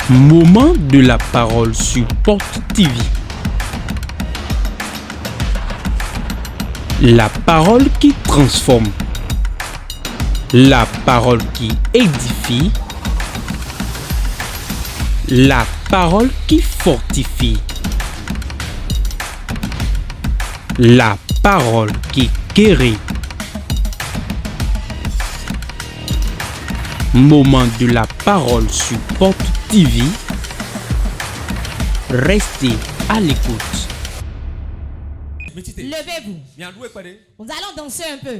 Moment de la parole sur Porte TV. La parole qui transforme. La parole qui édifie. La parole qui fortifie. La parole qui guérit. Moment de la parole sur Porte TV. Restez à l'écoute. Levez-vous. Nous allons danser un peu.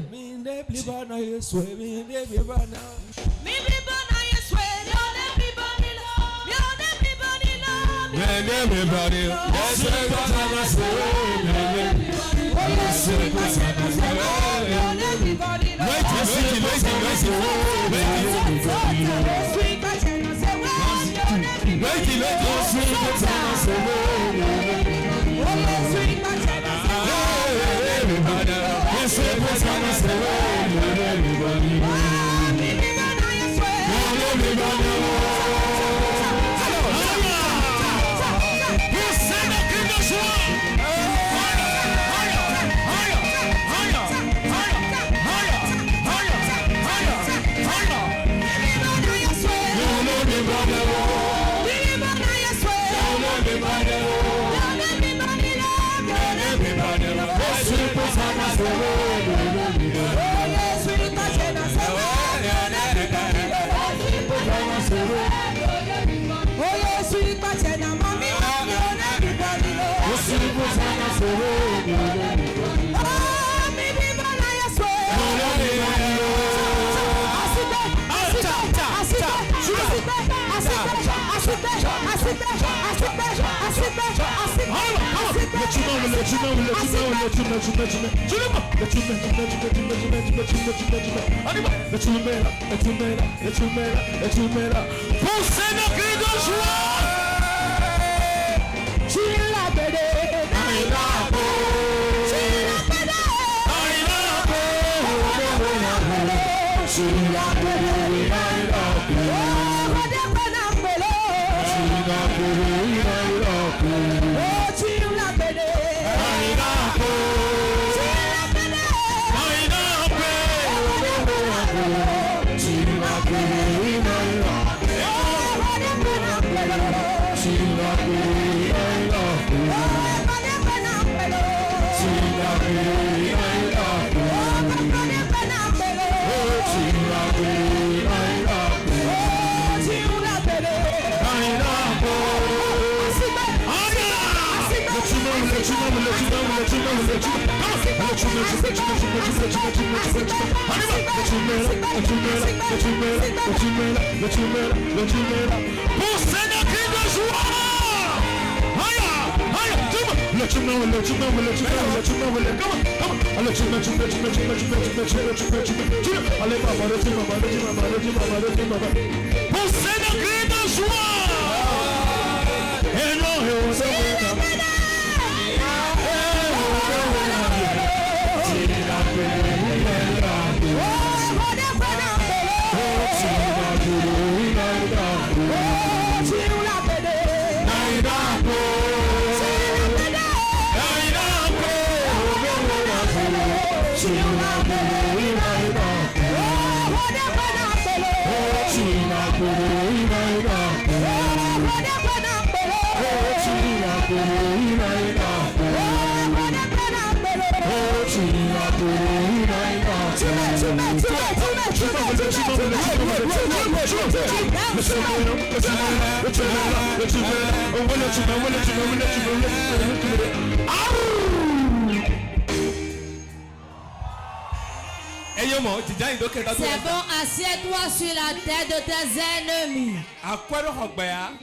C'est bon, assieds-toi sur la tête de tes ennemis.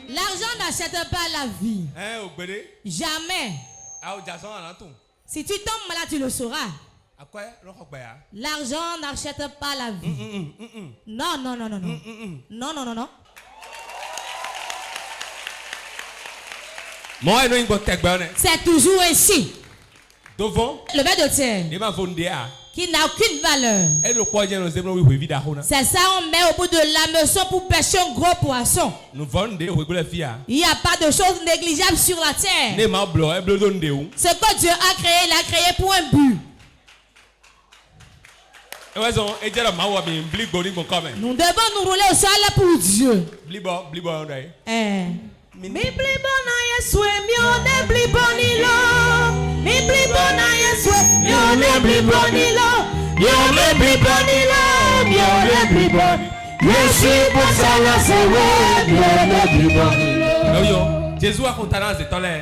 L'argent n'achète pas la vie. Jamais. Si tu tombes malade, tu le sauras. L'argent n'achète pas la vie. Non, non, non, non, non. Non, non, non, non. C'est toujours ainsi. Le verre de terre. qui n'a aucune valeur. C'est ça, on met au bout de l'hameçon pour pêcher un gros poisson. Il n'y a pas de choses négligeables sur la terre. Ce que Dieu a créé, il a créé pour un but. Nous devons nous rouler au sol pour Dieu.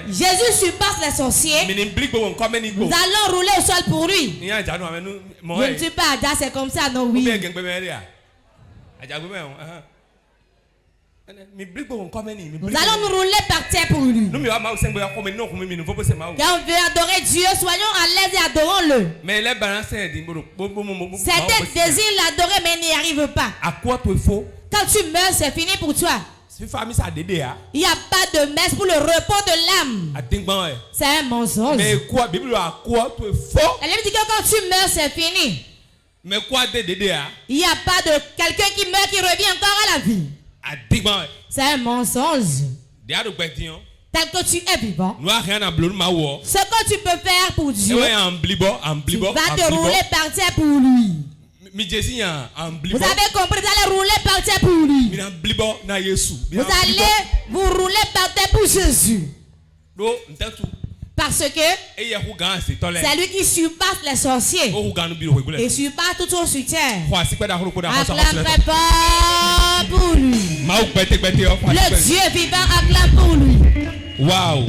Jésus surpasse les sorciers. Nous allons rouler au sol pour lui. Je ne suis pas Ada, c'est comme ça, non, oui. Nous allons nous rouler par terre pour lui. Quand on veut adorer Dieu, soyons à l'aise et adorons-le. Certains désirent l'adorer mais n'y arrivent pas. Quand tu meurs, c'est fini pour toi. Il n'y a pas de messe pour le repos de l'âme. C'est un mensonge. Elle dit que quand tu meurs, c'est fini. Il n'y a pas de quelqu'un qui meurt qui revient encore à la vie. C'est un mensonge. Tel que tu es vivant, ce que tu peux faire pour Dieu, tu vas te rouler par terre pour lui. Vous avez compris, vous allez rouler par terre pour lui. Vous allez vous rouler par terre pour Jésus. Parce que c'est lui qui surpasse les sorciers et surpasse tout son soutien. Acclame très fort pour lui. Le Dieu vivant acclame pour lui. Wow.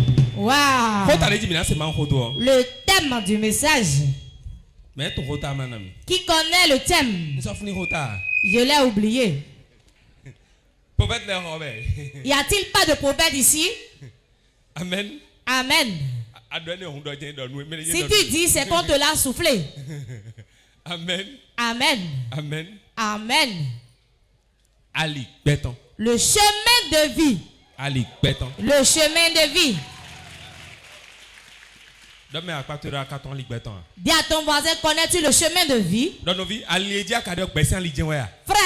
Le thème du message. Qui connaît le thème? Je l'ai oublié. Y a-t-il pas de prophète ici? Amen. Amen. Si tu dis, c'est qu'on te l'a soufflé. Amen. Amen. Amen. Amen. Ali béton. Le chemin de vie. Ali béton. Le chemin de vie. Dis à ton voisin, connais-tu le chemin de vie? Frère,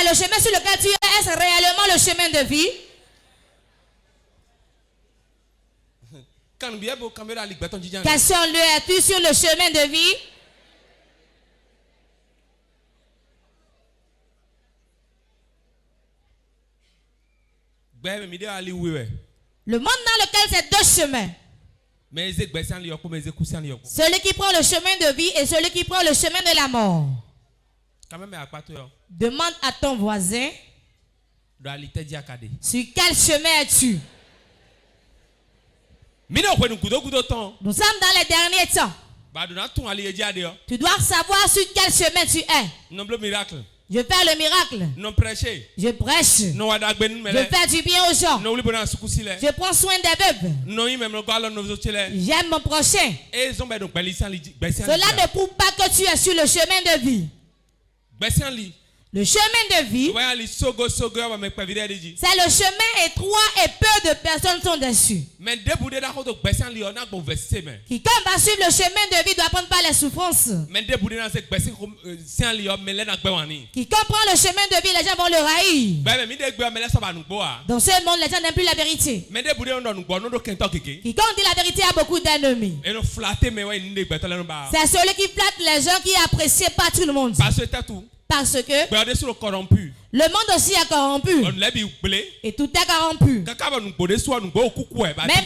le chemin sur lequel tu es, est-ce réellement le chemin de vie? Question-le, es-tu sur le chemin de vie? Le monde dans lequel c'est deux chemins. Celui qui prend le chemin de vie et celui qui prend le chemin de la mort. Demande à ton voisin, sur quel chemin es-tu? Nous sommes dans les derniers temps. Tu dois savoir sur quel chemin tu es. Je fais le miracle. Je prêche. Je fais du bien aux gens. Je prends soin des veuves. J'aime mon prochain. Cela ne prouve pas que tu es sur le chemin de vie. Le chemin de vie, c'est le chemin étroit et peu de personnes sont dessus. Quiconque va suivre le chemin de vie doit prendre par les souffrances. Quiconque prend le chemin de vie, les gens vont le haïr. Dans ce monde, les gens n'aiment plus la vérité. Quiconque dit la vérité a beaucoup d'ennemis. C'est celui qui flatte les gens qui apprécient pas tout le monde. Parce que le monde aussi est corrompu. Et tout est corrompu. Mais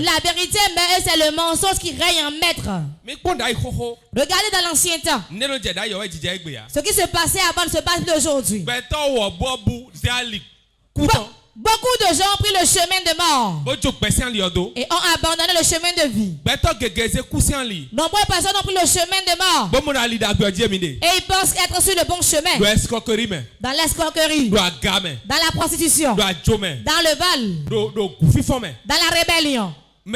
la vérité, c'est le mensonge qui règne en maître. Regardez dans l'ancien temps. Ce qui se passait avant ne se passe plus aujourd'hui. Beaucoup de gens ont pris le chemin de mort et ont abandonné le chemin de vie. Nombreuses personnes ont pris le chemin de mort et ils pensent être sur le bon chemin. Dans l'escroquerie, dans la prostitution, dans le vol, dans la rébellion. Ils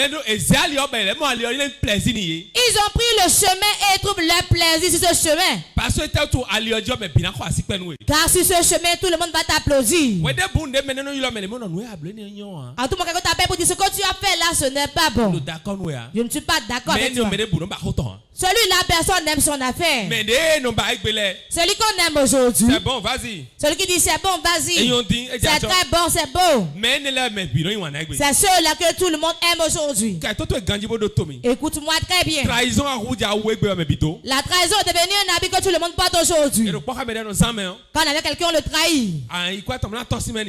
ont pris le chemin et trouvent leur plaisir sur ce chemin. Car sur ce chemin, tout le monde va t'applaudir. En tout cas, quand tu appelles pour dire ce que tu as fait là, ce n'est pas bon. Je ne suis pas d'accord avec toi. Celui-là, personne n'aime son affaire. Celui qu'on aime aujourd'hui. C'est bon, vas-y. Celui qui dit c'est bon, vas-y. C'est très bon, c'est beau. C'est ceux-là que tout le monde aime aujourd'hui. Écoute-moi très bien. La trahison est devenue un habit que tout le monde porte aujourd'hui. Quand on avait quelqu'un, on le trahit.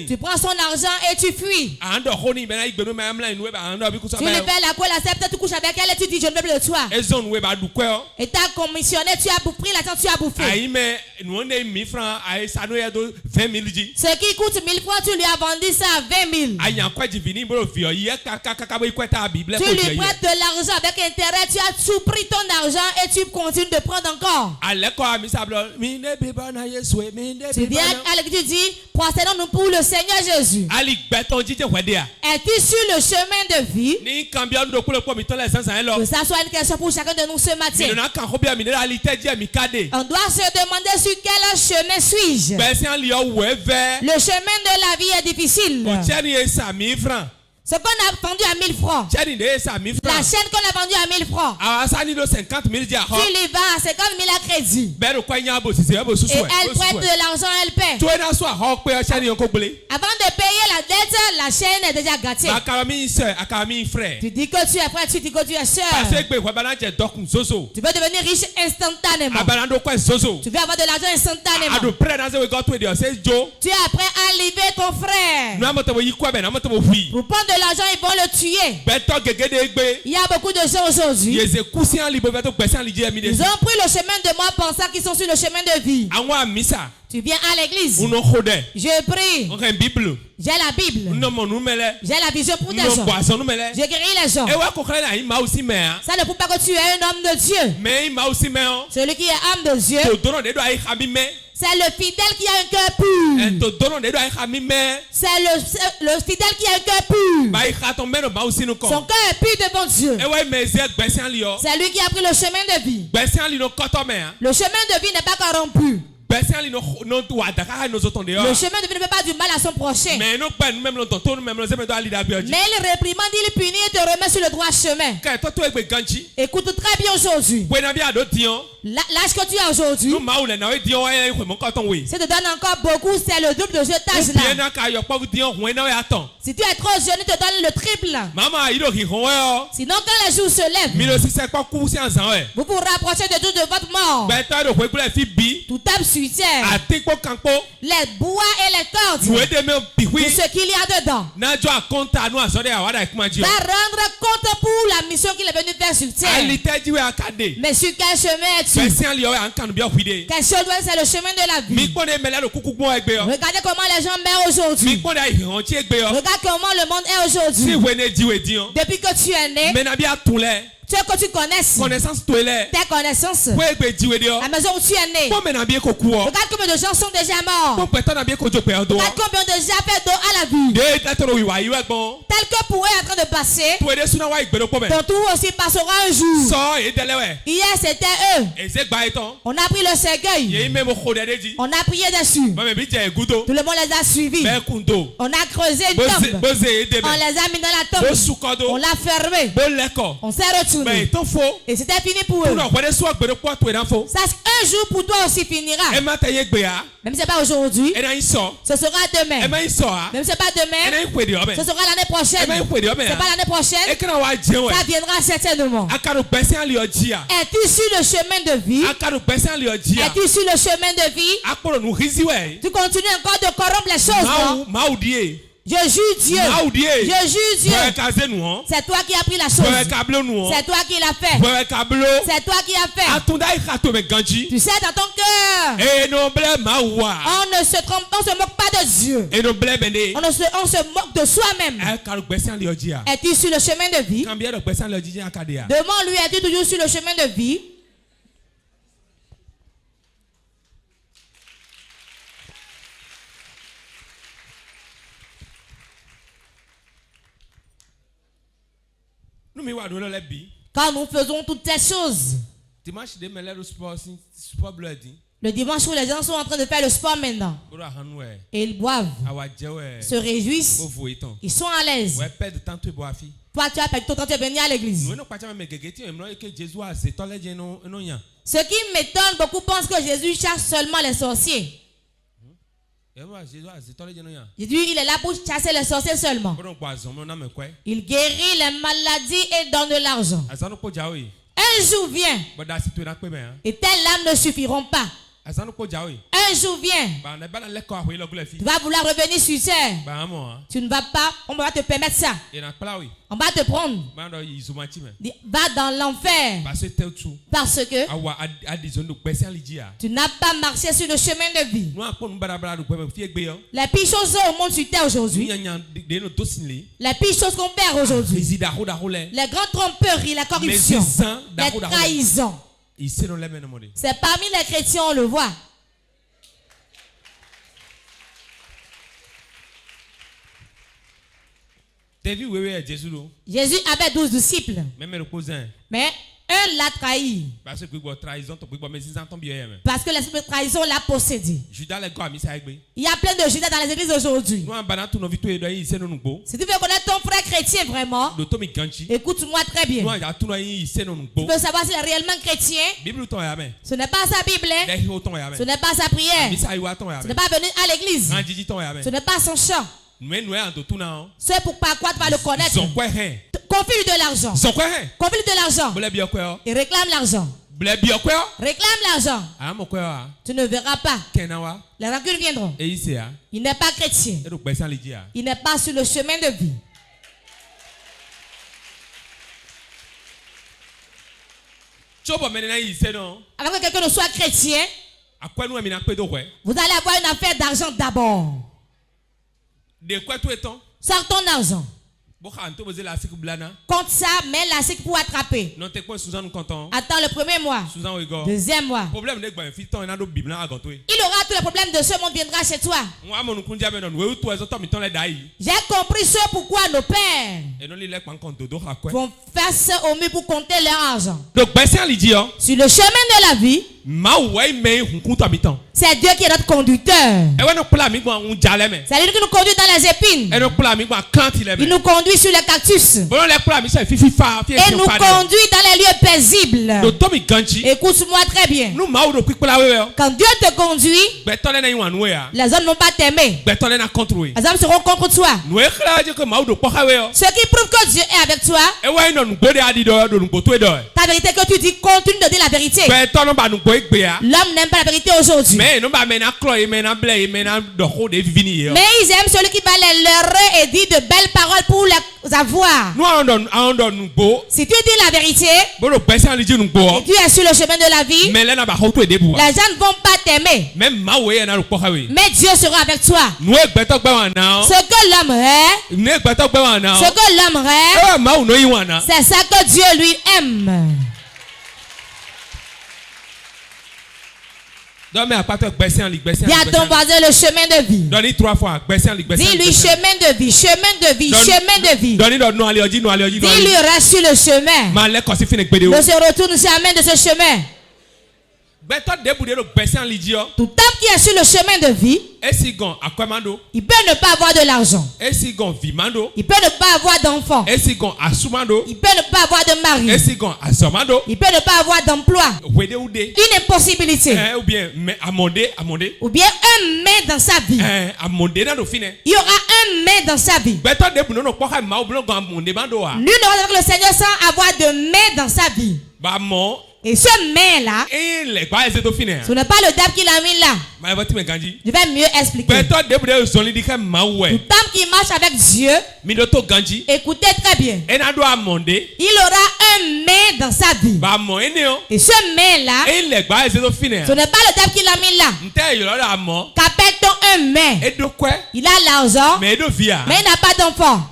Tu prends son argent et tu fuis. Tu lui fais la cour, la sceptre, tu couches avec elle et tu dis je ne veux plus de toi. Et t'as commissionné, tu as pris l'argent, tu as bouffé. Ce qui coûte 1000 francs, tu lui as vendu ça à 20 000. Tu lui prêtes de l'argent avec intérêt, tu as tout pris ton argent et tu continues de prendre encore. Tu viens à l'église, tu dis, procédons-nous pour le Seigneur Jésus. Es-tu sur le chemin de vie? Que ça soit une question pour chacun de nous ce matin. On doit se demander sur quel chemin suis-je. Le chemin de la vie est difficile. Ce qu'on a vendu à 1000 francs. La chaîne qu'on a vendue à 1000 francs. Tu lui vas à 50 000 à crédit. Et elle prête de l'argent, elle paie. Avant de payer la dette, la chaîne est déjà gâtée. Tu dis que tu es frère, tu dis que tu es soeur. Tu veux devenir riche instantanément. Tu veux avoir de l'argent instantanément. Tu es prêt à livrer ton frère. Pour prendre de l'argent, ils vont le tuer. Il y a beaucoup de gens aujourd'hui. Ils ont pris le chemin de moi pensant qu'ils sont sur le chemin de vie. Tu viens à l'église. Je prie. J'ai la Bible. J'ai la vision pour des gens. Je guéris les gens. Ça ne prouve pas que tu es un homme de Dieu. Celui qui est âme de Dieu, c'est le fidèle qui a un cœur pur. C'est le fidèle qui a un cœur pur. Son cœur est pur devant Dieu. C'est lui qui a pris le chemin de vie. Le chemin de vie n'est pas corrompu. Le chemin de vie ne fait pas du mal à son prochain. Mais il réprimande, il punit et te remet sur le droit chemin. Écoute très bien aujourd'hui. L'âge que tu as aujourd'hui, si tu donnes encore beaucoup, c'est le double de cet âge-là. Si tu es trop jeune, il te donne le triple. Sinon, quand les jours se lèvent, vous vous rapprochez de tout de votre mort. Tout tape sur terre. Les bois et les cordes. Tout ce qu'il y a dedans. Va rendre compte pour la mission qu'il est venu faire sur terre. Mais sur quel chemin es-tu? Quel chemin c'est le chemin de la vie? Regardez comment les gens meurent aujourd'hui. Regarde comment le monde est aujourd'hui. Depuis que tu es né, ce que tu connaisses, tes connaissances, la maison où tu es né. Regarde combien de gens sont déjà morts. Regarde combien ont déjà fait dos à la vie. Tel que pour eux est en train de passer, ton tour aussi passera un jour. Hier c'était eux. On a pris le cercueil. On a prié dessus. Tout le monde les a suivis. On a creusé une tombe. On les a mis dans la tombe. On l'a fermé. On s'est retourné. Et c'était fini pour eux. Ça, un jour pour toi aussi finira. Même si ce n'est pas aujourd'hui, ce sera demain. Même si ce n'est pas demain, ce sera l'année prochaine. Ce n'est pas l'année prochaine, ça viendra certainement. Es-tu sur le chemin de vie? Es-tu sur le chemin de vie? Tu continues encore de corrompre les choses, non? Je jure Dieu. Je jure Dieu. C'est toi qui as pris la chose. C'est toi qui l'as fait. C'est toi qui as fait. Tu sais dans ton cœur. On ne se trompe, on se moque pas de Dieu. On se moque de soi-même. Es-tu sur le chemin de vie? Demande-lui, es-tu toujours sur le chemin de vie? Quand nous faisons toutes ces choses. Le dimanche où les gens sont en train de faire le sport maintenant. Et ils boivent. Se réjouissent. Ils sont à l'aise. Toi, tu as perdu ton temps, tu es venu à l'église. Ce qui m'étonne, beaucoup pensent que Jésus cherche seulement les sorciers. Jésus, il est là pour chasser les sorciers seulement. Il guérit les maladies et donne de l'argent. Un jour vient. Et telles lames ne suffiront pas. Un jour vient. Tu vas vouloir revenir sur terre. Tu ne vas pas. On va te permettre ça. On va te prendre. Va dans l'enfer. Parce que tu n'as pas marché sur le chemin de vie. Les pires choses au monde sur terre aujourd'hui. Les pires choses qu'on perd aujourd'hui. Les grandes tromperies, la corruption, les trahisons. C'est parmi les chrétiens, on le voit. Jésus avait 12 disciples. Mais un l'a trahi. Parce que l'esprit de trahison l'a possédé. Il y a plein de Judas dans les églises aujourd'hui. Si tu veux connaître ton frère chrétien vraiment, écoute-moi très bien. Tu veux savoir s'il est réellement chrétien. Ce n'est pas sa Bible. Ce n'est pas sa prière. Ce n'est pas venir à l'église. Ce n'est pas son chant. C'est pour par quoi tu vas le connaître. Confie-lui de l'argent. Confie-lui de l'argent. Et réclame l'argent. Réclame l'argent. Tu ne verras pas. Les rancunes viendront. Il n'est pas chrétien. Il n'est pas sur le chemin de vie. Avant que quelqu'un ne soit chrétien, vous allez avoir une affaire d'argent d'abord. Sors ton argent. Compte ça, mets la cycle pour attraper. Attends le premier mois. Deuxième mois. Il aura tous les problèmes de ce monde viendra chez toi. J'ai compris ce pourquoi nos pères vont faire ça au mieux pour compter leur argent. Sur le chemin de la vie, c'est Dieu qui est notre conducteur. C'est lui qui nous conduit dans les épines. Il nous conduit sur les cactus. Et nous conduit dans les lieux paisibles. Écoute-moi très bien. Quand Dieu te conduit, les hommes ne vont pas t'aimer. Les hommes seront contre toi. Ce qui prouve que Dieu est avec toi, ta vérité que tu dis, continue de dire la vérité. L'homme n'aime pas la vérité aujourd'hui. Mais ils aiment celui qui va les leurrer et dit de belles paroles pour les avoir. Si tu dis la vérité et tu es sur le chemin de la vie, les gens ne vont pas t'aimer. Mais Dieu sera avec toi. Ce que l'homme est, c'est ça que Dieu lui aime. Dis à ton voisin le chemin de vie. Dis-lui chemin de vie, chemin de vie, chemin de vie. Dis-lui reste sur le chemin. Ne se retourne jamais de ce chemin. Tout homme qui est sur le chemin de vie, il peut ne pas avoir de l'argent. Il peut ne pas avoir d'enfant. Il peut ne pas avoir de mari. Il peut ne pas avoir d'emploi. Une impossibilité. Ou bien un mais dans sa vie. Il y aura un mais dans sa vie. Lui n'aura avec le Seigneur sans avoir de mais dans sa vie. Et ce mais-là, ce n'est pas le diable qui l'a mis là. Je vais mieux expliquer. Tout homme qui marche avec Dieu, écoutez très bien. Il aura un mais dans sa vie. Et ce mais-là, ce n'est pas le diable qui l'a mis là. Qu'appelle-t-on un mais? Il a l'argent, mais il n'a pas d'enfant.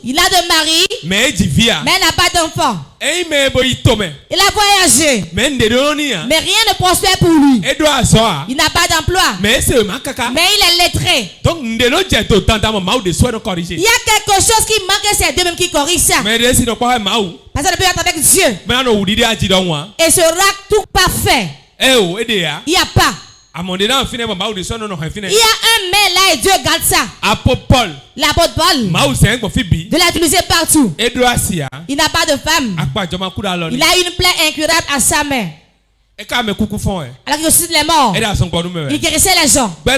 Il a de mari, mais il n'a pas d'enfant. Il a voyagé. Mais rien ne prospère pour lui. Il n'a pas d'emploi. Mais il est lettré. Donc, il y a quelque chose qui manque et c'est Dieu même qui corrige ça. Parce qu'on ne peut être avec Dieu. Et sera tout parfait. Il n'y a pas. Il y a un mail là et Dieu garde ça. L'apôtre Paul. De l'utiliser partout. Il n'a pas de femme. Il a une plaie incurable à sa main. Alors qu'il ressuscite les morts. Il guérissait les gens. Tout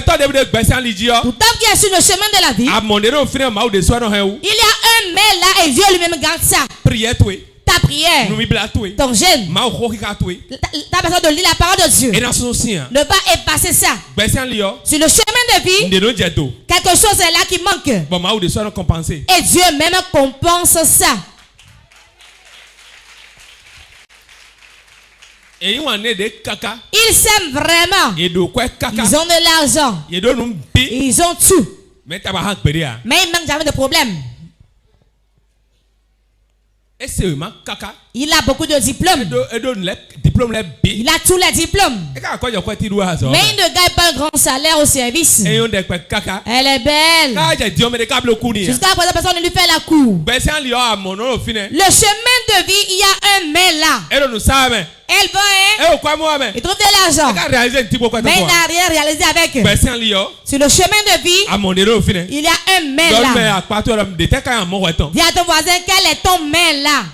homme qui est sur le chemin de la vie. Il y a un mail là et Dieu lui-même garde ça. Ta prière, ton jeûne, t'as besoin de lire la parole de Dieu. Ne pas effacer ça. Sur le chemin de vie, quelque chose est là qui manque. Et Dieu même compense ça. Ils s'aiment vraiment. Ils ont de l'argent. Ils ont tout. Mais il manque jamais de problème. Il a beaucoup de diplômes. Il a tous les diplômes. Mais il ne gagne pas un grand salaire au service. Elle est belle. Jusqu'à présent, personne ne lui fait la cour. Le chemin de vie, il y a un mais là. Elle va, il trouve de l'argent. Mais il n'a rien réalisé avec. Sur le chemin de vie, il y a un mais là. Dis à ton voisin, quel est ton mais là?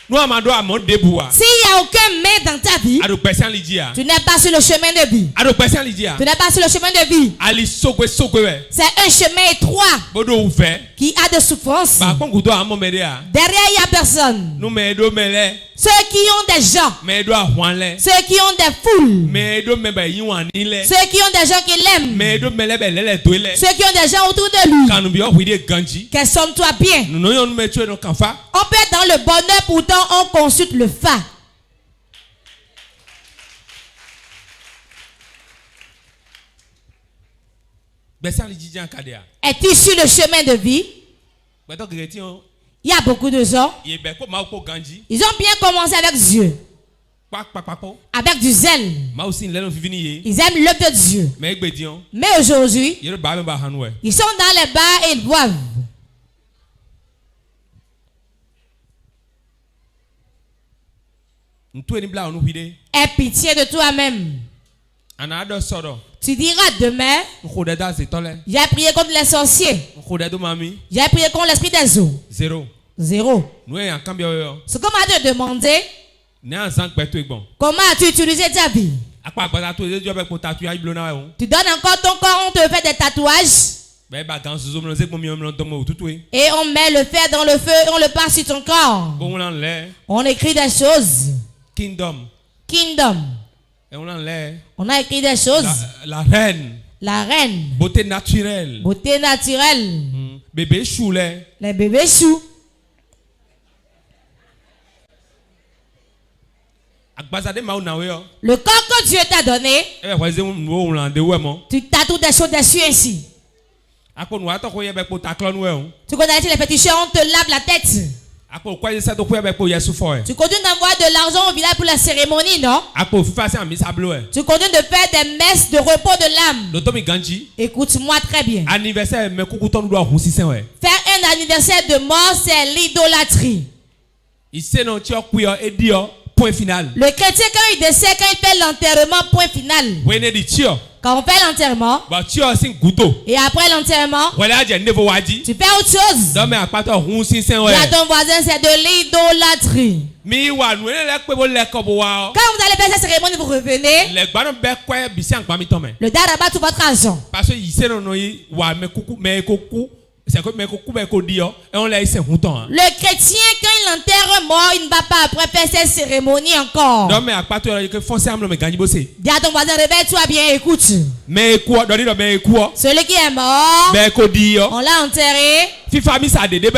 S'il n'y a aucun mais dans ta vie, tu n'es pas sur le chemin de vie. Tu n'es pas sur le chemin de vie. C'est un chemin étroit qui a de souffrance. Derrière, il n'y a personne. Ceux qui ont des gens, ceux qui ont des foules, ceux qui ont des gens qui l'aiment, ceux qui ont des gens autour de lui. Qu'elle somme-toi bien. On peut être dans le bonheur, pourtant on consulte le phare. Es-tu sur le chemin de vie? Il y a beaucoup de gens. Ils ont bien commencé avec Dieu. Avec du zèle. Ils aiment l'œuvre de Dieu. Mais aujourd'hui, ils sont dans les bars et ils boivent. Aie pitié de toi-même. Tu diras demain, j'ai prié contre les sorciers. J'ai prié contre l'esprit des eaux. Zéro. Ce qu'on m'a demandé, comment as-tu utilisé ta vie? Tu donnes encore ton corps, on te fait des tatouages. Et on met le fer dans le feu et on le passe sur ton corps. On écrit des choses. Kingdom. On a écrit des choses. La reine. Beauté naturelle. Bébé chou. Les bébés choux. Le corps que Dieu t'a donné, tu tatoues des choses dessus ainsi. Tu connais les féticheurs, on te lave la tête. Tu continues d'envoyer de l'argent au village pour la cérémonie, non? Tu continues de faire des messes de repos de l'âme. Écoute-moi très bien. Faire un anniversaire de mort, c'est l'idolâtrie. Point final. Le chrétien, quand il décède, quand il fait l'enterrement, point final. Quand on fait l'enterrement, et après l'enterrement, tu fais autre chose. Et à ton voisin, c'est de l'idolâtrie. Quand vous allez faire cette cérémonie, vous revenez. Le dard abat tout votre argent. Le chrétien, quand il enterre un mort, il ne va pas après faire cette cérémonie encore. Dis à ton voisin, réveille-toi bien, écoute. Celui qui est mort, on l'a enterré. Il n'y a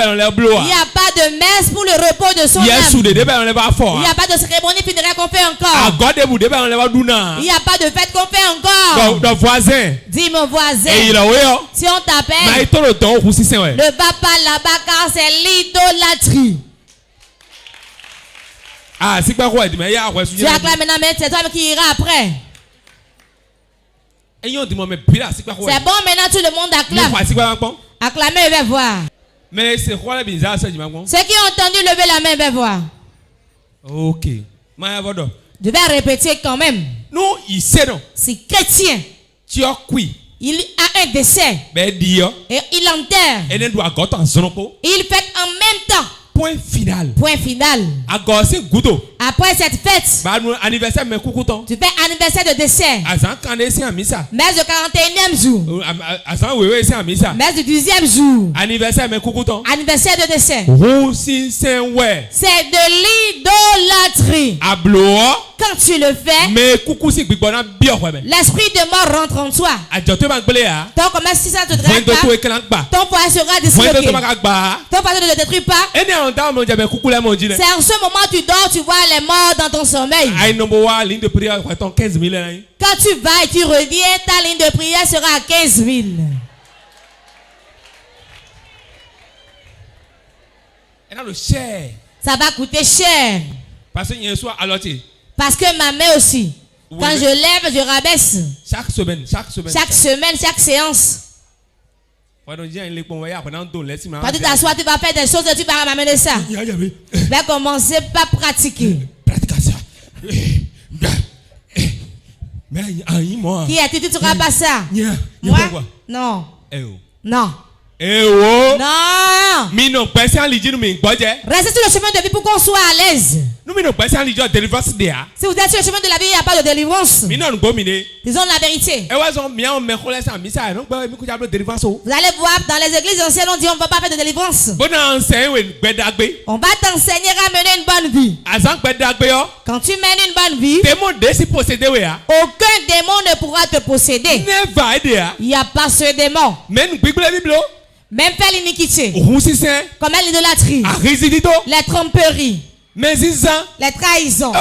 pas de messe pour le repos de son âme. Il n'y a pas de cérémonie funéraire qu'on fait encore. Il n'y a pas de fête qu'on fait encore. Dis mon voisin. Si on t'appelle, ne va pas là-bas car c'est l'idolâtrie. Ah, c'est pas quoi, mais il y a tu acclames maintenant, mais c'est toi qui ira après. C'est bon, maintenant tout le monde acclame. Acclamez, il va voir. Mais c'est quoi la bizarre, ça, dis-moi. Ceux qui ont entendu lever la main, il va voir. Ok. Je vais répéter quand même. Non, il sait non. Si chrétien, tu as qui? Il a un décès. Et il enterre. Il fait en même temps. Point final. Point final. Après cette fête, tu fais anniversaire de décès. Messe de 41e jour. Messe du 12e jour. Anniversaire de décès. C'est de l'idolâtrie. Quand tu le fais, l'esprit de mort rentre en toi. Donc, comme si ça te drague pas, ton foyer sera disloqué. Ton foyer ne te détruit pas. C'est en ce moment tu dors, tu vois les morts dans ton sommeil. Quand tu vas et tu reviens, ta ligne de prière sera à 15 000. Ça va coûter cher. Parce que ma main aussi. Quand je lève, je rabaisse. Chaque semaine, chaque séance. Quand tu t'assois, tu vas faire des choses et tu vas m'amener ça. Tu vas commencer par pratiquer. Qui est-tu? Tu ne feras pas ça. Moi? Non. Non. Non. Restez sur le chemin de vie pour qu'on soit à l'aise. Si vous êtes sur le chemin de la vie, il n'y a pas de délivrance. Disons la vérité. Vous allez voir dans les églises anciennes, on dit on ne va pas faire de délivrance. On va t'enseigner à mener une bonne vie. Quand tu mènes une bonne vie, aucun démon ne pourra te posséder. Il n'y a pas ce démon. Même faire l'iniquité, comme l'idolâtrie, les tromperies, les trahisons.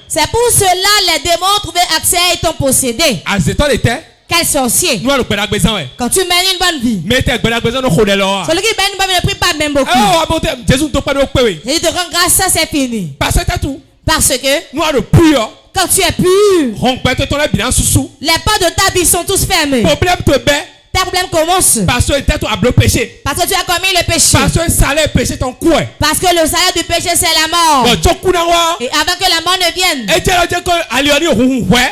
C'est pour cela les démons trouvaient accès et t'ont possédé. Quel sorcier. Quand tu mènes une bonne vie, celui qui mène une bonne vie ne prie pas même beaucoup. Jésus te rend grâce, ça c'est fini. Parce que quand tu es pur, les portes de ta vie sont tous fermées. Tes problèmes commencent. Parce que tu as commis le péché. Parce que le salaire du péché c'est la mort. Et avant que la mort ne vienne,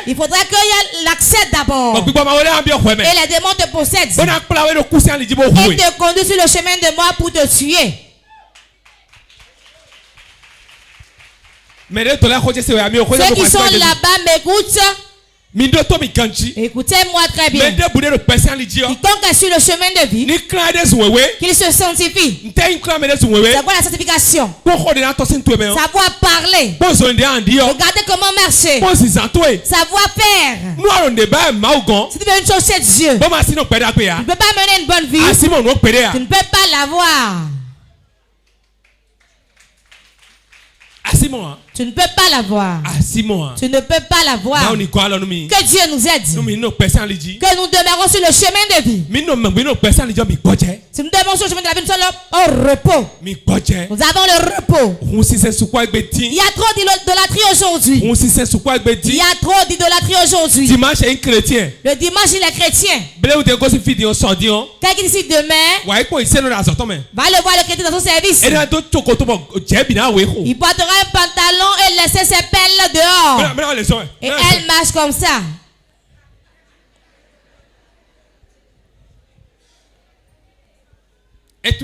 il faudrait qu'il y ait l'accès d'abord. Et les démons te possèdent. Et te conduisent sur le chemin de mort pour te tuer. Ceux qui sont là-bas m'écoutent. Écoutez-moi très bien. Quiconque est sur le chemin de vie, qu'il se sanctifie. C'est quoi la sanctification? Savoir parler. Regardez comment marcher. Savoir faire. Si tu veux une chose chez Dieu, tu ne peux pas mener une bonne vie. Tu ne peux pas l'avoir. Tu ne peux pas l'avoir. Tu ne peux pas l'avoir. Que Dieu nous aide. Que nous demeurons sur le chemin de vie. Si nous demeurons sur le chemin de la vie, nous sommes au repos. Nous avons le repos. Il y a trop d'idolâtrie aujourd'hui. Il y a trop d'idolâtrie aujourd'hui. Le dimanche, il est chrétien. Quelqu'un ici demain va le voir le chrétien dans son service. Il portera un pantalon et laisser ses pelles dehors. Et elle marche comme ça. Elle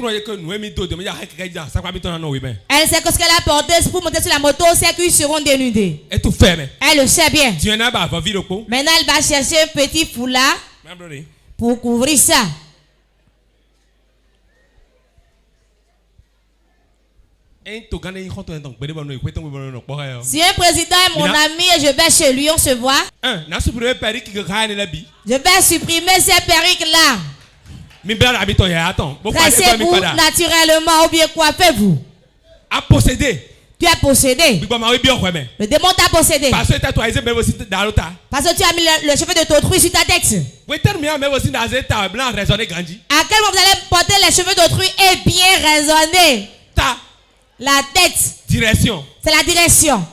sait que ce qu'elle a porté pour monter sur la moto, ses cuisses seront dénudées. Elle le sait bien. Maintenant, elle va chercher un petit foulard pour couvrir ça. Si un président est mon ami et je vais chez lui, on se voit. Je vais supprimer ces perruques là. Tressez-vous naturellement ou bien coiffez-vous. À posséder. Tu as possédé. Le démon t'a possédé. Parce que tu as mis le cheveu de d'autrui sur ta tête. À quel moment vous allez porter les cheveux d'autrui et bien raisonner? La tête. Direction. C'est la direction.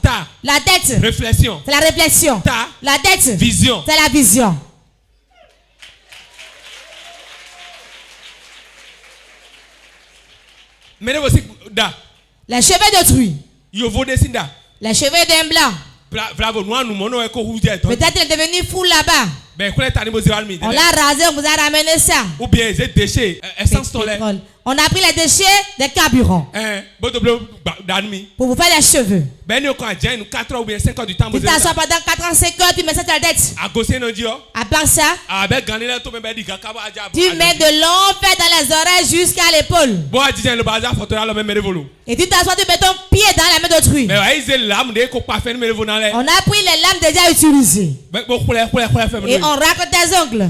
La tête. Réflexion. C'est la réflexion. La tête. Vision. C'est la vision. Les cheveux d'autrui. Les cheveux d'un blanc. Peut-être il est devenu fou là-bas. On l'a rasé, on vous a ramené ça. Ou bien des déchets, essence solaire. On a pris les déchets des carburants. Pour vous faire les cheveux. Tu t'assois pendant 4 ans, 5 heures, tu mets ça sur la tête. À part ça, tu mets de longs fers dans les oreilles jusqu'à l'épaule. Et tu t'assois, tu mets ton pied dans la main d'autrui. On a pris les lames déjà utilisées. Et on racle tes ongles.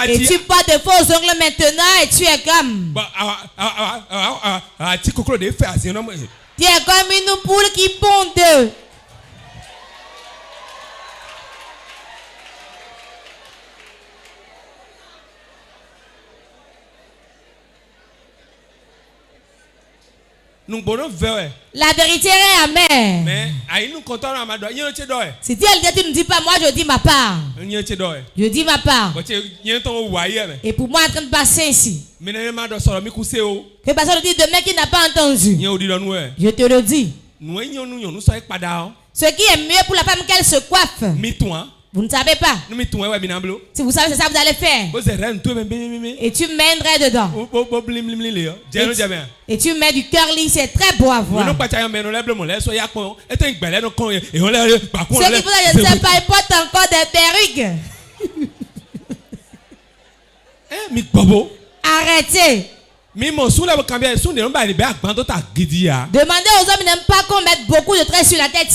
Et tu portes de faux ongles maintenant et tu es comme. Tu es comme une poule qui ponde. La vérité est amère. Si Dieu le dit, tu ne dis pas, moi je dis ma part. Je dis ma part. Et pour moi, en train de passer ici. Que personne ne dit demain qui n'a pas entendu. Je te le dis. Ce qui est mieux pour la femme qu'elle se coiffe. Vous ne savez pas. Si vous savez, c'est ça que vous allez faire. Et tu mets un drain dedans. Et tu mets du curly, c'est très beau à voir. Ce qu'il faut, je ne sais pas, il porte encore des perruques. Arrêtez. Demandez aux hommes, ils n'aiment pas qu'on mette beaucoup de traits sur la tête.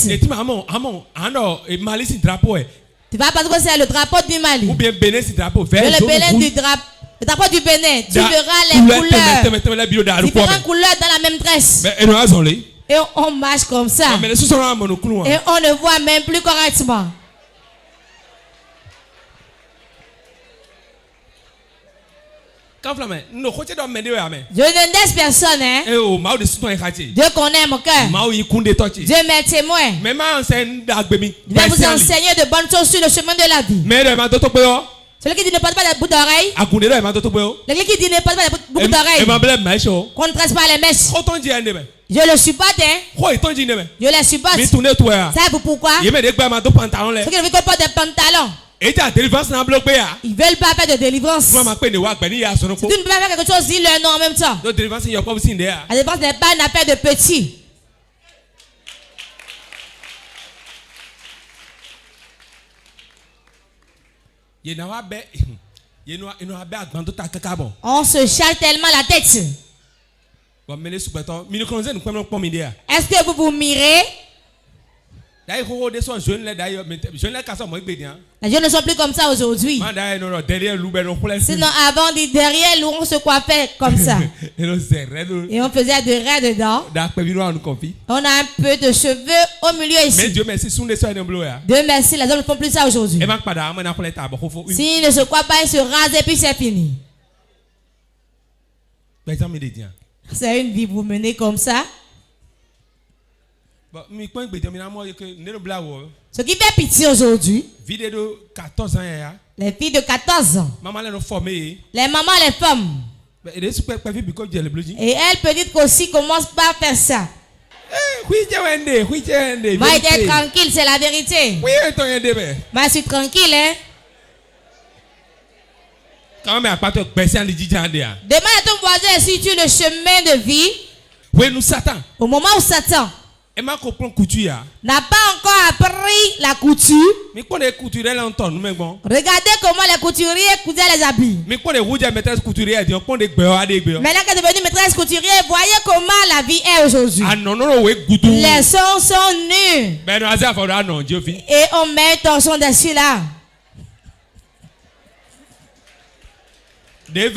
Tu vas parce que c'est le drapeau du Mali. Ou bien Bénin, c'est le drapeau vert. Le drapeau du Bénin. Tu verras les couleurs. Différentes couleurs dans la même tresse. Et on marche comme ça. Et on ne voit même plus correctement. Je ne laisse personne. Hein? Dieu connaît mon cœur. Dieu m'est témoin. Je vais vous enseigner de bonnes choses sur le chemin de la vie. Celui qui dit ne porte pas les bouts d'oreilles. Celui qui dit ne porte pas les bouts d'oreilles. Qu'on ne tresse pas les mèches. Je le supporte. Hein? Je le supporte. Savez-vous pourquoi? Ceux qui ne veulent pas porter des pantalons. Ils veulent pas faire de délivrance. Si tu ne peux pas faire quelque chose, dis leur nom en même temps. La délivrance n'est pas une affaire de petit. On se charge tellement la tête. Est-ce que vous vous mirez? Les jeunes ne sont plus comme ça aujourd'hui. Sinon avant, derrière nous, on se coiffait comme ça. Et on faisait de raies dedans. On a un peu de cheveux au milieu ici. Mais Dieu merci, Dieu merci, les hommes ne font plus ça aujourd'hui. S'ils ne se coiffent pas, ils se rasent et puis c'est fini. C'est une vie, vous menez comme ça. Ce qui fait pitié aujourd'hui, les filles de 14 ans, les mamans, les femmes, et elles petites aussi commencent par faire ça. Moi, j'étais tranquille, c'est la vérité. Moi, je suis tranquille, hein. Demande à ton voisin si tu le chemin de vie. Au moment où Satan n'a pas encore appris la couture. Regardez comment les couturiers cousaient les habits. Maintenant qu'elle est devenue maîtresse couturière, voyez comment la vie est aujourd'hui. Les sons sont nus. Et on met ton son dessus là. J'ai vu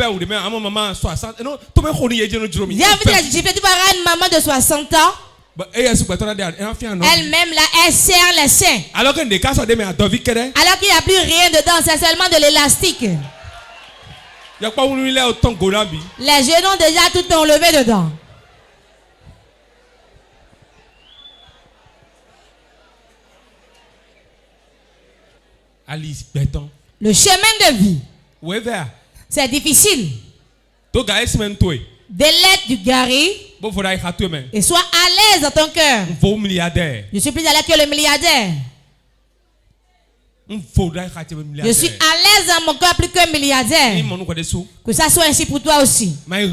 que tu vas voir une maman de 60 ans. Elle-même là, elle serre les seins. Alors qu'il n'y a plus rien dedans, c'est seulement de l'élastique. Les genoux déjà tout enlevés dedans. Le chemin de vie, c'est difficile. Délaite du gari et sois à l'aise dans ton cœur. Je suis plus à l'aise que le milliardaire. Je suis à l'aise dans mon cœur plus qu'un milliardaire. Que ça soit ainsi pour toi aussi. Ne mets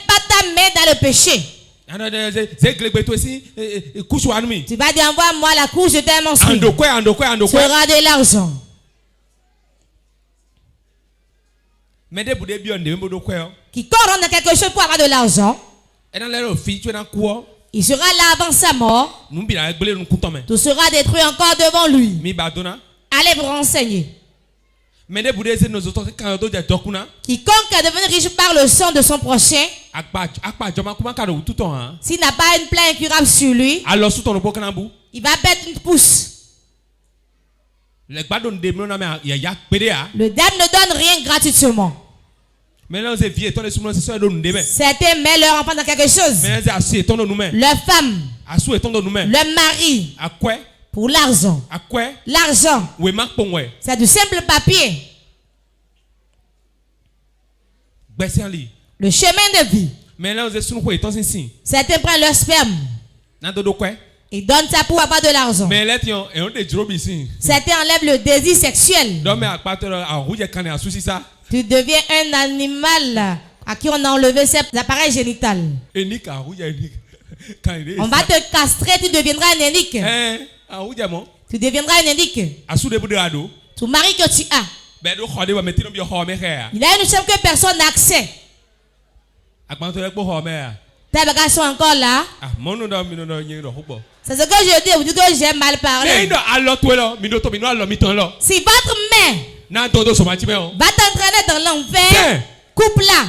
pas ta main dans le péché. Tu vas dire envoie-moi la couche de tes menstrues. Tu auras de l'argent. Quiconque rentre dans quelque chose pour avoir de l'argent, il sera là avant sa mort. Tout sera détruit encore devant lui. Allez vous renseigner. Quiconque est devenu riche par le sang de son prochain, s'il n'a pas une plaie incurable sur lui, il va perdre une pousse. Le diable ne donne rien gratuitement. Certains mettent leur enfant dans quelque chose. Leur femme, leur mari, pour l'argent. L'argent, c'est du simple papier. Le chemin de vie. Certains prennent leur sperme. Ils donnent ça pour avoir de l'argent. Certains enlèvent le désir sexuel. Tu deviens un animal à qui on a enlevé ses appareils génitaux. On va te castrer, tu deviendras un énique. Tu deviendras un énique. Ton mari que tu as, il a une chambre que personne n'a accès. Tes bagages sont encore là. C'est ce que je dis, vous dites que j'ai mal parlé. Si votre main va t'entraîner dans l'enfer, coupe-la.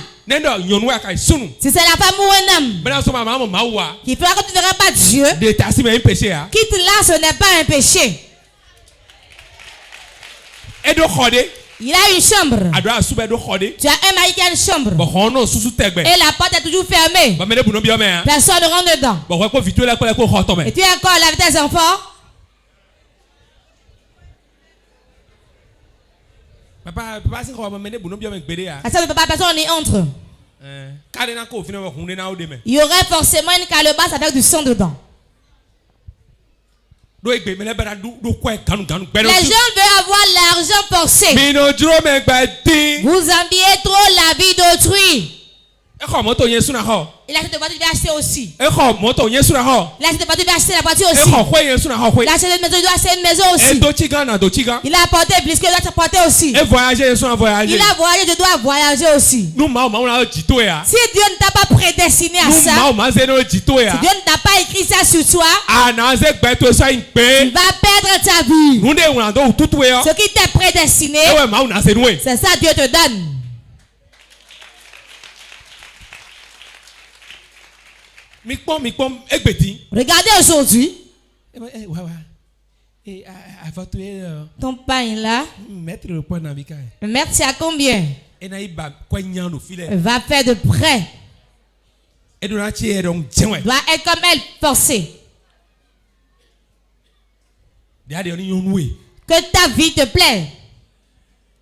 Si c'est la femme ou un homme qui fera que tu ne verras pas Dieu, quitte-la, ce n'est pas un péché. Il a une chambre. Tu as un mari qui a une chambre. Et la porte est toujours fermée. Personne ne rentre dedans. Et tu es encore là avec tes enfants. Ça ne peut pas, personne n'y entre. Il y aurait forcément une calebasse avec du sang dedans. Les gens veulent avoir l'argent forcé. Vous enviez trop la vie d'autrui. Il a acheté de voiture, il doit acheter aussi. Il a acheté de voiture, il doit acheter la voiture aussi. Il a acheté une maison, il doit acheter une maison aussi. Il a apporté plus que il doit apporter aussi. Il a voyagé, je dois voyager aussi. Si Dieu ne t'a pas prédestiné à ça, si Dieu ne t'a pas écrit ça sur toi, tu vas perdre ta vie. Ce qui t'est prédestiné, c'est ça Dieu te donne. Regardez aujourd'hui. Ton pain là. Le mètre c'est à combien? Va faire de près. Doit être comme elle, forcée. Que ta vie te plaît.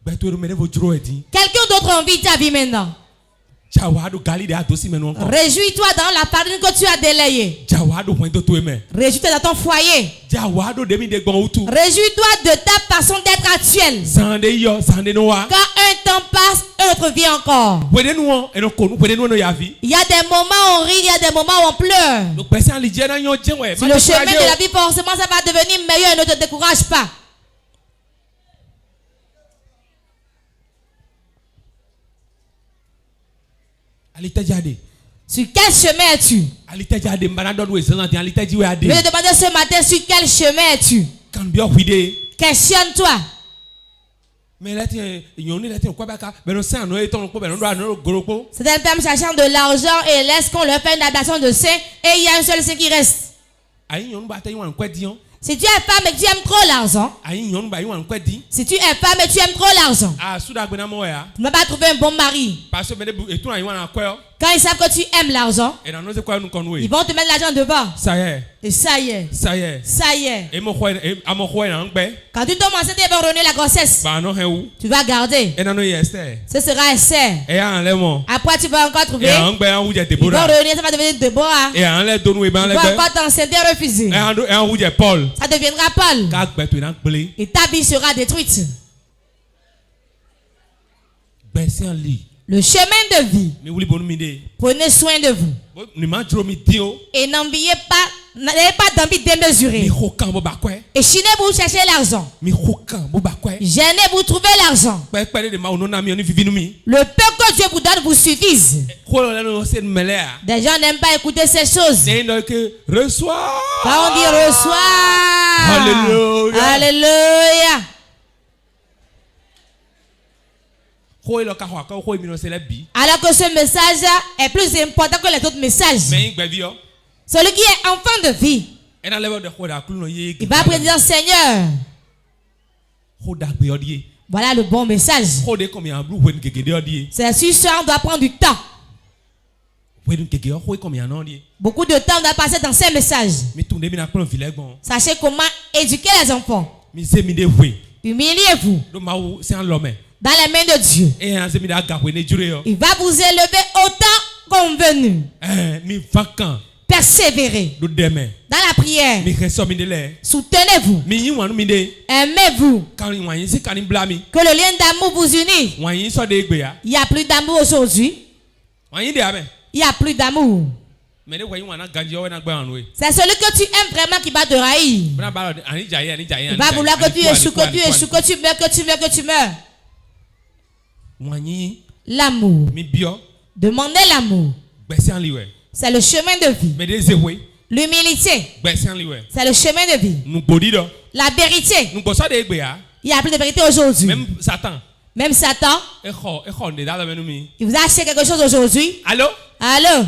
Quelqu'un d'autre a envie de ta vie maintenant. Réjouis-toi dans la farine que tu as délayée. Réjouis-toi dans ton foyer. Réjouis-toi de ta façon d'être actuelle. Quand un temps passe, un autre vient encore. Il y a des moments où on rit, il y a des moments où on pleure. Sur le chemin de la vie, forcément, ça va devenir meilleur et ne te décourage pas. Sur quel chemin es-tu? Je vais te demander ce matin sur quel chemin es-tu? Questionne-toi. Certaines femmes cherchant de l'argent et laissent qu'on leur fait une ablation de sein et il y a un seul sein qui reste. Si tu es femme et que tu aimes trop l'argent, si tu es femme et tu aimes trop l'argent, tu ne vas pas trouver un bon mari. Quand ils savent que tu aimes l'argent, ils vont te mettre l'argent devant. Et ça y est. Ça y est. Quand tu tombes enceinte et vas renouer la grossesse, tu vas garder. Ce sera Esther. Après, tu vas encore trouver. Ils vont revenir, ça va devenir Déborah. Ils vont encore t'enceinte et refuser. Ça deviendra Paul. Et ta vie sera détruite. Le chemin de vie. Prenez soin de vous. Et n'enviez pas, n'ayez pas d'envie démesurée. Échinez-vous chercher l'argent. Gênez-vous trouver l'argent. Le peu que Dieu vous donne vous suffise. Des gens n'aiment pas écouter ces choses. Quand on dit reçois. Alléluia. Alléluia. Alors que ce message est plus important que les autres messages. Celui qui est enfant de vie, il va prédire Seigneur. Voilà le bon message. C'est sûr, ça on doit prendre du temps. Beaucoup de temps doit passer dans ces messages. Sachez comment éduquer les enfants. Humiliez-vous dans les mains de Dieu. Il va vous élever autant convenu. Persévérez dans la prière. Soutenez-vous. Aimez-vous. Que le lien d'amour vous unisse. Il n'y a plus d'amour aujourd'hui. Il n'y a plus d'amour. C'est celui que tu aimes vraiment qui va te haïr. Il va vouloir que tu échoues, que tu échoues, que tu meurs, que tu meurs, que tu meurs. L'amour. Demandez l'amour. C'est le chemin de vie. L'humilité. C'est le chemin de vie. La vérité. Il n'y a plus de vérité aujourd'hui. Même Satan. Il vous a acheté quelque chose aujourd'hui. Allô? Allô?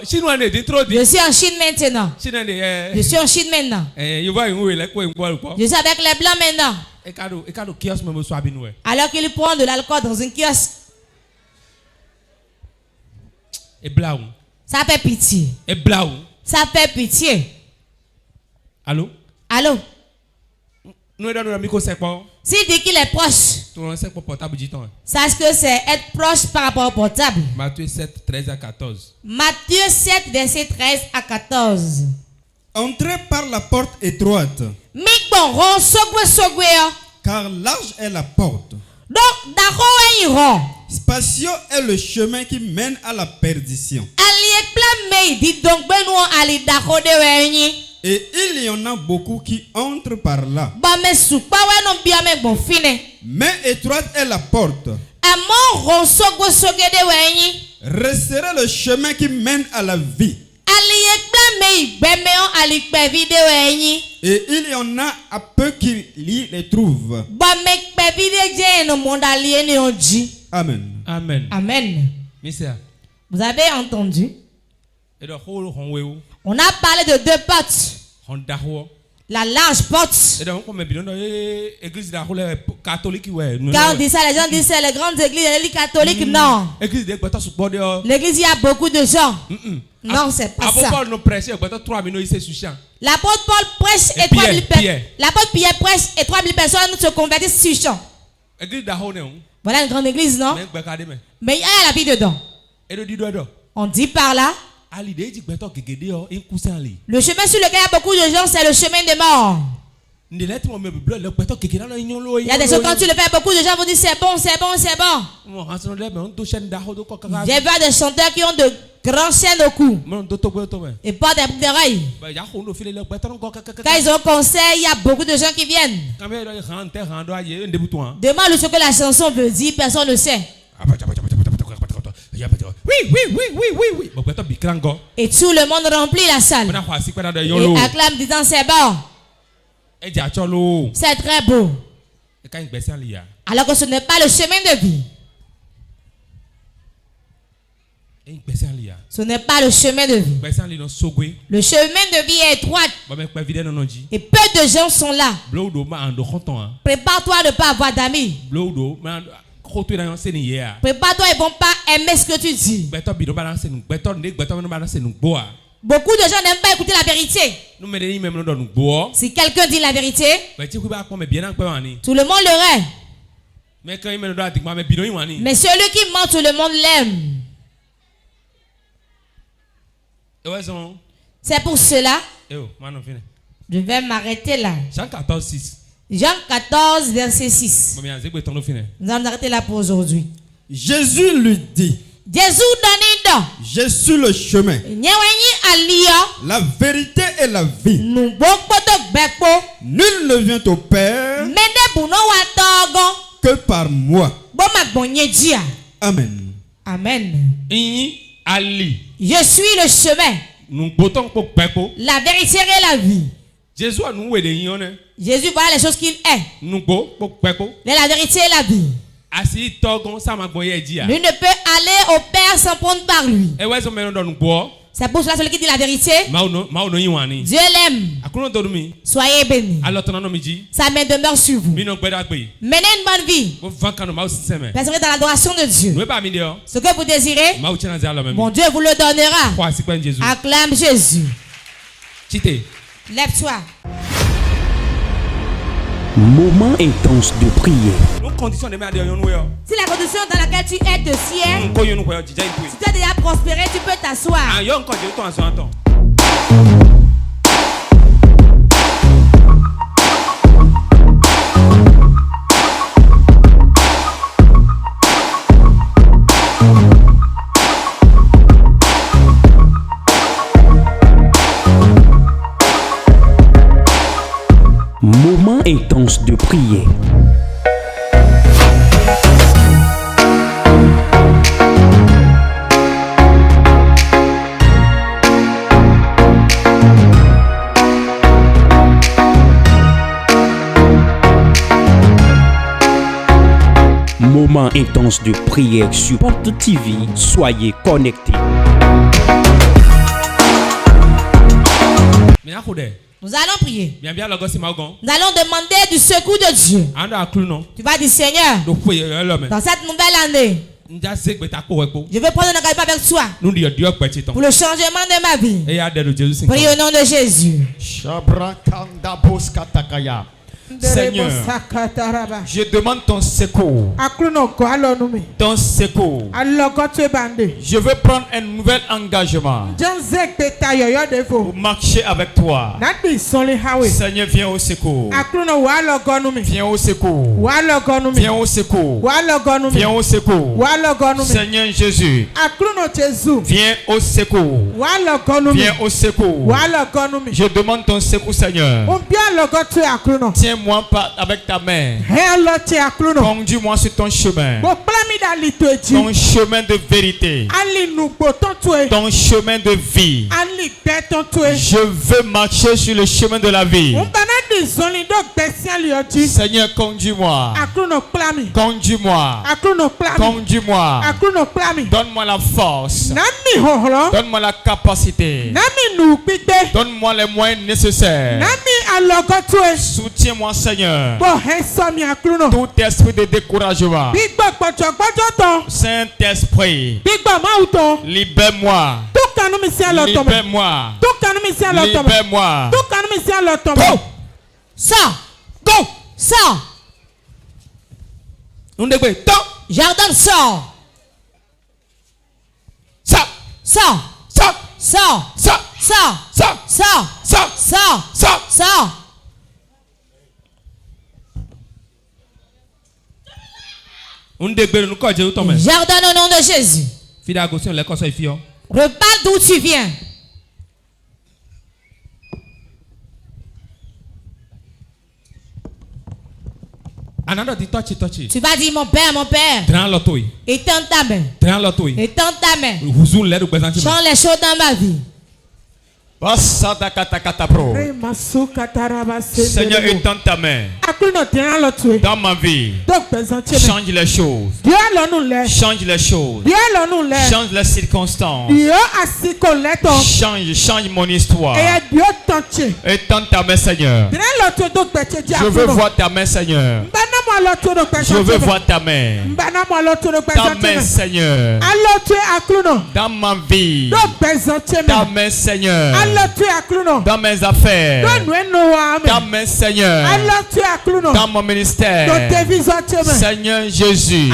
Je suis en Chine maintenant. Je suis en Chine maintenant. Je suis avec les blancs maintenant. Alors qu'il prend de l'alcool dans une kiosque. Ça fait pitié. Ça fait pitié. Allô? Allô? S'il dit qu'il est proche, sache que c'est être proche par rapport au portable. Matthieu 7, 13 à 14. Matthieu 7, verset 13 à 14. Entrez par la porte étroite. Car large est la porte. Spacieux est le chemin qui mène à la perdition. Et il y en a beaucoup qui entrent par là. Mais étroite est la porte. Resserrez le chemin qui mène à la vie. Et il y en a à peu qui les trouvent. Amen. Amen. Amen. Vous avez entendu? On a parlé de deux portes. La large porte. Quand on dit ça, les gens disent c'est les grandes églises, les églises catholiques. Non. L'église, il y a beaucoup de gens. Non, c'est pas ça. L'apôtre Paul prêche et 3000 personnes. L'apôtre Pierre prêche et 3000 personnes se convertissent sur champ. Voilà une grande église, non? Mais il y a la vie dedans. On dit par là. Le chemin sur lequel il y a beaucoup de gens, c'est le chemin des morts. Il y a des choses, quand tu le fais, beaucoup de gens vont dire c'est bon, c'est bon, c'est bon. J'ai vu des chanteurs qui ont de grands chaînes au cou et pas des boucles d'oreilles. Quand ils ont concert, il y a beaucoup de gens qui viennent. Demande ce que la chanson veut dire, personne ne sait. Oui. Et tout le monde remplit la salle. Et acclame disant c'est bon. C'est très beau. Alors que ce n'est pas le chemin de vie. Ce n'est pas le chemin de vie. Le chemin de vie est étroit. Et peu de gens sont là. Prépare-toi à ne pas avoir d'amis. Prépare-toi, ils ne vont pas aimer ce que tu dis. Beaucoup de gens n'aiment pas écouter la vérité. Si quelqu'un dit la vérité, tout le monde le rêve. Mais celui qui ment, tout le monde l'aime. C'est pour cela, je vais m'arrêter là. Jean 14, 6. Jean 14, verset 6. Nous allons arrêter là pour aujourd'hui. Jésus lui dit: je suis le chemin, la vérité et la vie. Nul ne vient au Père que par moi. Amen. Amen. Je suis le chemin, la vérité et la vie. Jésus voit les choses qu'il est. La vérité et la vie. Lui ne peut aller au Père sans prendre par lui. C'est pour cela celui qui dit la vérité, Dieu l'aime. Soyez bénis. Sa main demeure sur vous. Menez une bonne vie. Persévérez dans l'adoration de Dieu. Ce que vous désirez, mon Dieu vous le donnera. Acclame Jésus. Lève-toi. Moment intense de prière. Si la condition dans laquelle tu es te sied, si tu as déjà prospéré, tu peux t'asseoir. Moment intense de prière. Moment intense de prière sur Porte TV. Soyez connectés. Nous allons prier. Nous allons demander du secours de Dieu. Tu vas dire: Seigneur, dans cette nouvelle année, je veux prendre un engagement avec toi pour le changement de ma vie. Prie au nom de Jésus. Seigneur, je demande ton secours. Ton secours. Je veux prendre un nouvel engagement pour marcher avec toi. Seigneur, viens au secours. Viens au secours. Viens au secours. Viens au secours. Seigneur Jésus, viens au secours. Viens au secours. Je demande ton secours, Seigneur. Tiens-moi avec ta main. Conduis-moi sur ton chemin. Ton chemin de vérité. Ton chemin de vie. Je veux marcher sur le chemin de la vie. Seigneur, conduis-moi. Conduis-moi. Conduis-moi. Donne-moi la force. Donne-moi la capacité. Donne-moi les moyens nécessaires. Soutiens-moi, Seigneur. Tout esprit de découragement. Saint-Esprit, libère-moi. Libère-moi. Libère-moi. Go. Sors. Go. Sors. Jardin, sors. Sors. Sors. Sors. Sors. Sors. Sors. Sors. Sors. Sors. Sors. Sors. Sors. J'ordonne au nom de Jésus. Repars d'où tu viens. Tu vas dire: mon père, mon père. Étends ta main. Étends ta main. Change les choses dans ma vie. Seigneur, étends ta main dans ma vie. Change les choses. Change les choses. Change les circonstances. Change mon histoire. Étends ta main, Seigneur. Je veux voir ta main, Seigneur. Je veux voir ta main. Ta main, Seigneur. Dans ma vie. Ta main, Seigneur. Dans mes affaires. Ta main, Seigneur. Dans mon ministère. Seigneur Jésus.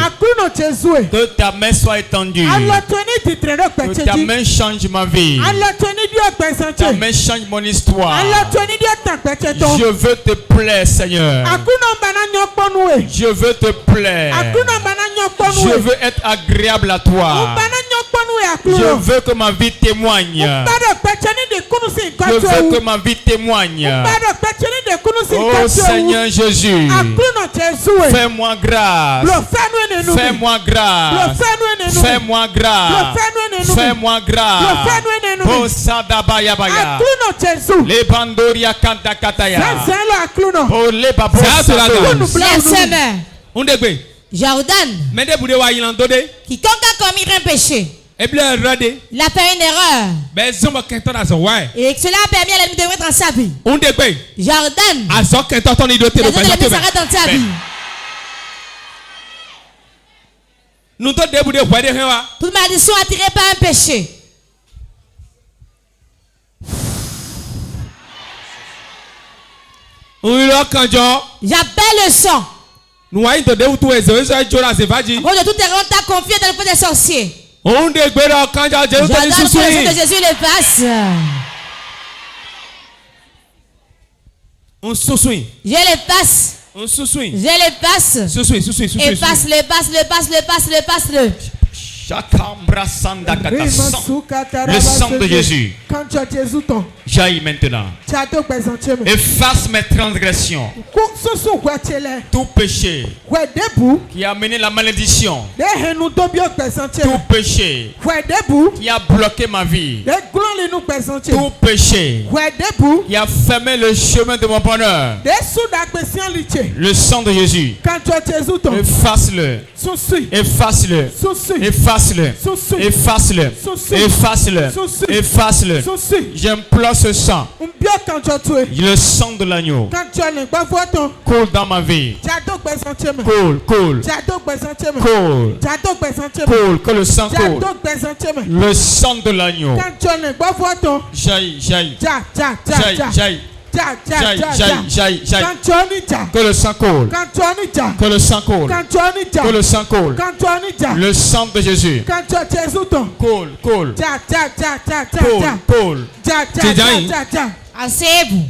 Que ta main soit étendue. Que ta main change ma vie. Ta main change mon histoire. Je veux te plaire, Seigneur. Je veux te plaire. Je veux être agréable à toi. Je veux que ma vie témoigne. Je veux que ma vie témoigne. Oh Seigneur Jésus, fais-moi grâce. Fais-moi grâce. Fais-moi grâce. Fais-moi grâce. Oh Sadabayabaya. Les bandoria kanta kataya. Oh les babos. Jordan. Quiconque a commis un péché. Il a fait une erreur. Et cela a permis à l'ennemi de mettre dans sa vie. Jordan. Les autres ennemis s'arrêtent dans sa vie. Toute malédiction attirée par un péché. J'appelle le sang. De toute erreur, t'a confié dans le feu des sorciers. J'adore le sang de Jésus le passe. Je le passe. Je le passe. Et passe-le. Le sang de Jésus jaillit maintenant. Efface mes transgressions. Tout péché qui a mené la malédiction. Tout péché qui a bloqué ma vie. Tout péché qui a fermé le chemin de mon bonheur. Le sang de Jésus. Efface-le. Efface-le. Efface-le. Efface-le. Efface-le. Efface-le. J'implore ce sang. Le sang de l'agneau. Coule dans ma vie. Coule. Coule. Coule. Que le sang coule. Le sang de l'agneau. Jaillit. Que le sang coule. Que le sang coule. Que le sang coule. Le sang de Jésus. Coule. Coule. Asseyez-vous.